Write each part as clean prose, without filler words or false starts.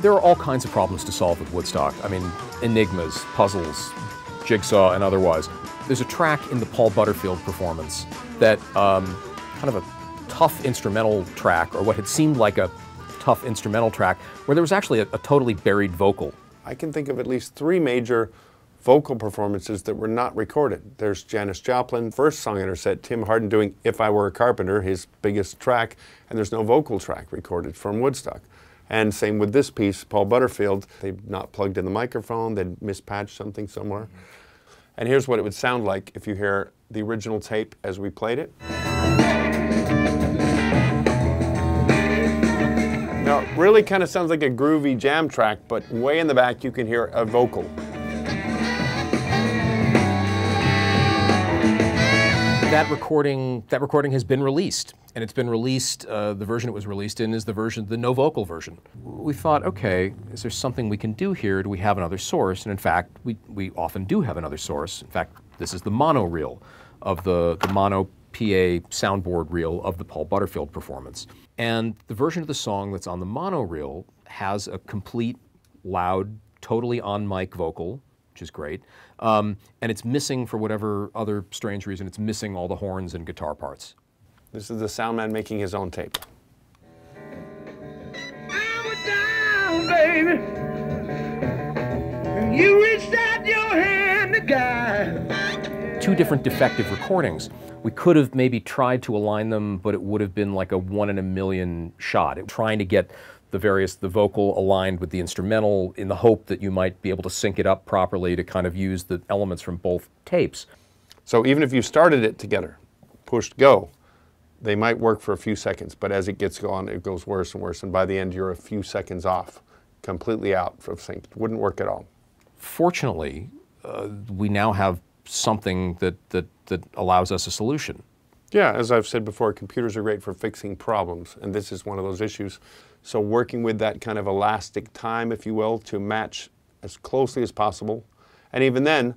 There are all kinds of problems to solve with Woodstock. I mean, enigmas, puzzles, jigsaw, and otherwise. There's a track in the Paul Butterfield performance that kind of a tough instrumental track, or what had seemed like a tough instrumental track, where there was actually a totally buried vocal. I can think of at least 3 major vocal performances that were not recorded. There's Janis Joplin, first song in her set, Tim Hardin doing If I Were a Carpenter, his biggest track, and there's no vocal track recorded from Woodstock. And same with this piece, Paul Butterfield. They'd not plugged in the microphone, they'd mispatched something somewhere. And here's what it would sound like if you hear the original tape as we played it. Now, it really kind of sounds like a groovy jam track, but way in the back you can hear a vocal. That recording has been released, and it's been released, the version it was released in is the no vocal version. We thought, okay, is there something we can do here? Do we have another source? And in fact, we often do have another source. In fact, this is the mono reel of the mono PA soundboard reel of the Paul Butterfield performance. And the version of the song that's on the mono reel has a complete, loud, totally on mic vocal, which is great. And it's missing, for whatever other strange reason, it's missing all the horns and guitar parts. This is the sound man making his own tape. I was down, baby, and you reached out your hand to guide. 2 different defective recordings. We could have maybe tried to align them, but it would have been like a 1 in a million shot. Trying to get the vocal aligned with the instrumental in the hope that you might be able to sync it up properly to kind of use the elements from both tapes. So even if you started it together, pushed go, they might work for a few seconds, but as it gets going, it goes worse and worse, and by the end you're a few seconds off, completely out of sync. It wouldn't work at all. Fortunately, we now have something that allows us a solution. Yeah, as I've said before, computers are great for fixing problems, and this is one of those issues. So working with that kind of elastic time, if you will, to match as closely as possible, and even then,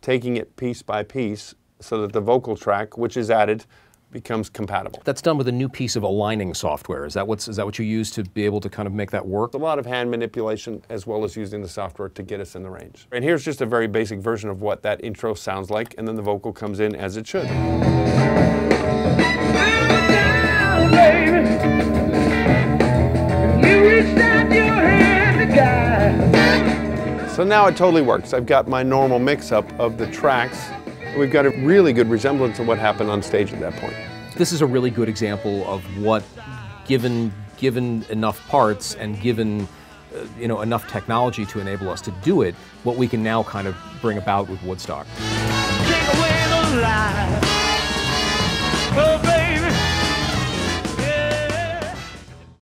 taking it piece by piece so that the vocal track, which is added, becomes compatible. That's done with a new piece of aligning software. Is that what you use to be able to kind of make that work? A lot of hand manipulation as well as using the software to get us in the range. And here's just a very basic version of what that intro sounds like, and then the vocal comes in as it should. So now it totally works. I've got my normal mix-up of the tracks. We've got a really good resemblance of what happened on stage at that point. This is a really good example of what, given enough parts and given enough technology to enable us to do it, what we can now kind of bring about with Woodstock. Take away the light.